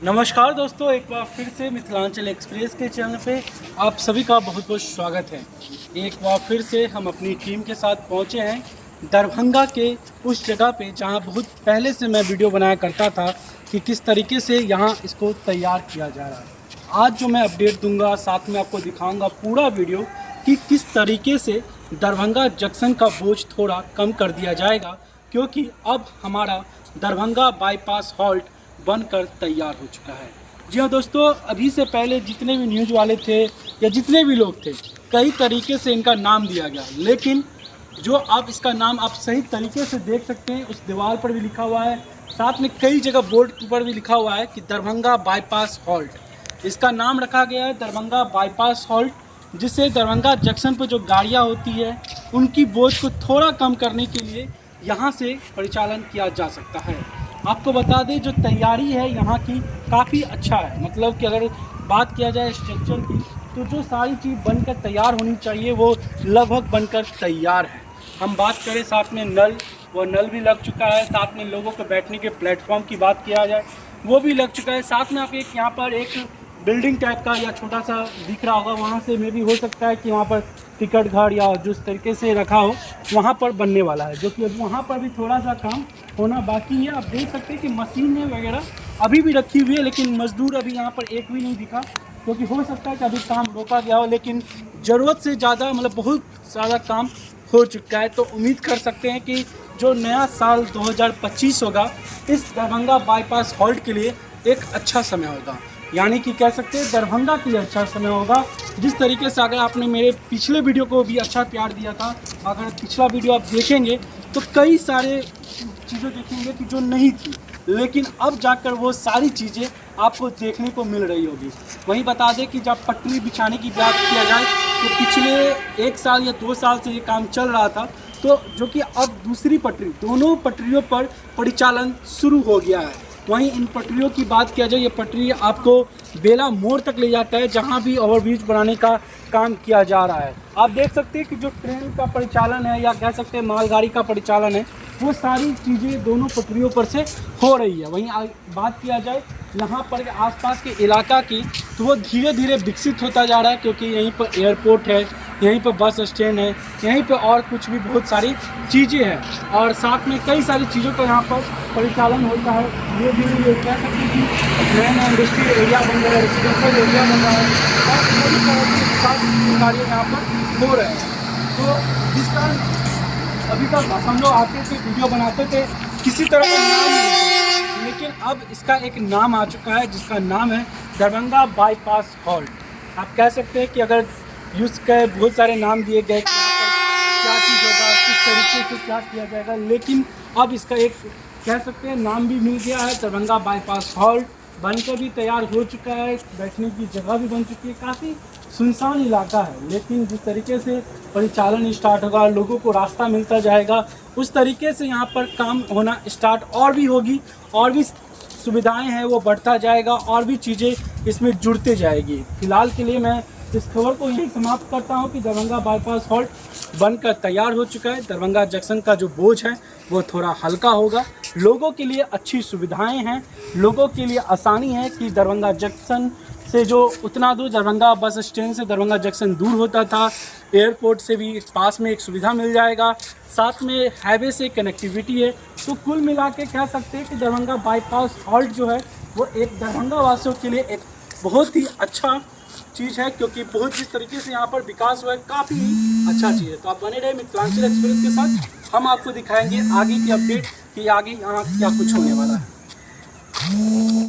नमस्कार दोस्तों, एक बार फिर से मिथिलांचल एक्सप्रेस के चैनल पे आप सभी का बहुत बहुत स्वागत है। एक बार फिर से हम अपनी टीम के साथ पहुंचे हैं दरभंगा के उस जगह पे जहां बहुत पहले से मैं वीडियो बनाया करता था कि किस तरीके से यहां इसको तैयार किया जा रहा है। आज जो मैं अपडेट दूंगा, साथ में आपको दिखाऊंगा पूरा वीडियो कि किस तरीके से दरभंगा जंक्शन का बोझ थोड़ा कम कर दिया जाएगा, क्योंकि अब हमारा दरभंगा बाईपास हॉल्ट बनकर तैयार हो चुका है। जी हाँ दोस्तों, अभी से पहले जितने भी न्यूज़ वाले थे या जितने भी लोग थे, कई तरीके से इनका नाम दिया गया, लेकिन जो आप इसका नाम आप सही तरीके से देख सकते हैं, उस दीवार पर भी लिखा हुआ है, साथ में कई जगह बोर्ड पर भी लिखा हुआ है कि दरभंगा बाईपास हॉल्ट। इसका नाम रखा गया है दरभंगा बाईपास हॉल्ट, जिससे दरभंगा जंक्शन पर जो गाड़ियाँ होती है उनकी बोझ को थोड़ा कम करने के लिए यहाँ से परिचालन किया जा सकता है। आपको बता दें, जो तैयारी है यहाँ की काफ़ी अच्छा है। मतलब कि अगर बात किया जाए स्ट्रक्चर की, तो जो सारी चीज़ बनकर तैयार होनी चाहिए वो लगभग बनकर तैयार है। हम बात करें साथ में नल, वो नल भी लग चुका है। साथ में लोगों को बैठने के प्लेटफॉर्म की बात किया जाए, वो भी लग चुका है। साथ में आप एक यहाँ पर एक बिल्डिंग टाइप का या छोटा सा दिख रहा होगा, वहाँ से में भी हो सकता है कि वहाँ पर टिकट घर या जिस तरीके से रखा हो वहाँ पर बनने वाला है, जो कि अब वहाँ पर भी थोड़ा सा काम होना बाकी है। आप देख सकते हैं कि मशीनें वगैरह अभी भी रखी हुई है, लेकिन मजदूर अभी यहाँ पर एक भी नहीं दिखा, क्योंकि हो सकता है कि अभी काम रोका गया हो, लेकिन ज़रूरत से ज़्यादा मतलब बहुत ज़्यादा काम हो चुका है। तो उम्मीद कर सकते हैं कि जो नया साल 2025 होगा, इस दरभंगा बाईपास हॉल्ट के लिए एक अच्छा समय होगा। यानी कि कह सकते हैं दरभंगा के लिए अच्छा समय होगा। जिस तरीके से अगर आपने मेरे पिछले वीडियो को भी अच्छा प्यार दिया था, अगर पिछला वीडियो आप देखेंगे तो कई सारे चीज़ें देखेंगे कि जो नहीं थी, लेकिन अब जाकर वो सारी चीज़ें आपको देखने को मिल रही होगी। वहीं बता दें कि जब पटरी बिछाने की बात किया जाए तो पिछले 1 साल या 2 साल से ये काम चल रहा था, तो जो कि अब दूसरी पटरी, दोनों पटरियों पर परिचालन शुरू हो गया है। वहीं इन पटरियों की बात किया जाए, ये पटरी आपको बेला मोड़ तक ले जाता है, जहां भी ओवरब्रिज बनाने का काम किया जा रहा है। आप देख सकते हैं कि जो ट्रेन का परिचालन है या कह सकते हैं मालगाड़ी का परिचालन है, वो सारी चीज़ें दोनों पटरियों पर से हो रही है। वहीं बात किया जाए यहाँ पर आसपास के इलाका की, तो वो धीरे धीरे विकसित होता जा रहा है, क्योंकि यहीं पर एयरपोर्ट है, यहीं पर बस स्टैंड है, यहीं पर और कुछ भी बहुत सारी चीज़ें हैं, और साथ में कई सारी चीज़ों का यहाँ पर परिचालन होता है। ये भी कह सकते हैं कि नया नया इंडस्ट्रियल एरिया बन रहा है, रेसिडेंशियल एरिया बन रहा है, और कई तरह के विकास कार्य यहाँ पर हो रहे हैं। तो जिस कारण अभी तक हम लोग आते थे, वीडियो बनाते थे, किसी तरह का नाम नहीं था, लेकिन अब इसका एक नाम आ चुका है, जिसका नाम है दरभंगा बाईपास हॉल्ट। आप कह सकते हैं कि अगर यूज़ के बहुत सारे नाम दिए गए कि यहाँ पर क्या चीज़ होगा, किस तरीके से क्या किया जाएगा, लेकिन अब इसका एक कह सकते हैं नाम भी मिल गया है। दरभंगा बाईपास हॉल्ट बनकर भी तैयार हो चुका है, बैठने की जगह भी बन चुकी है। काफ़ी सुनसान इलाका है, लेकिन जिस तरीके से परिचालन स्टार्ट होगा, लोगों को रास्ता मिलता जाएगा, उस तरीके से यहाँ पर काम होना स्टार्ट और भी होगी, और भी सुविधाएं हैं वो बढ़ता जाएगा, और भी चीज़ें इसमें जुड़ते जाएगी। फिलहाल के लिए मैं इस खबर को यही समाप्त करता हूँ कि दरभंगा बाईपास हॉल्ट बनकर तैयार हो चुका है। दरभंगा जंक्शन का जो बोझ है वो थोड़ा हल्का होगा, लोगों के लिए अच्छी सुविधाएं हैं, लोगों के लिए आसानी है कि दरभंगा जंक्शन से जो उतना दूर दरभंगा बस स्टैंड से दरभंगा जंक्शन दूर होता था, एयरपोर्ट से भी पास में एक सुविधा मिल जाएगा, साथ में हाईवे से कनेक्टिविटी है। तो कुल मिला के कह सकते हैं कि दरभंगा बाईपास हॉल्ट जो है वो एक दरभंगा वासियों के लिए एक बहुत ही अच्छा चीज़ है, क्योंकि बहुत जिस तरीके से यहाँ पर विकास हुआ है, काफ़ी अच्छा चीज़ है। तो आप बने रहे मिथिलांचल एक्सप्रेस के साथ, हम आपको दिखाएंगे आगे की अपडेट कि आगे यहाँ क्या कुछ होने वाला है।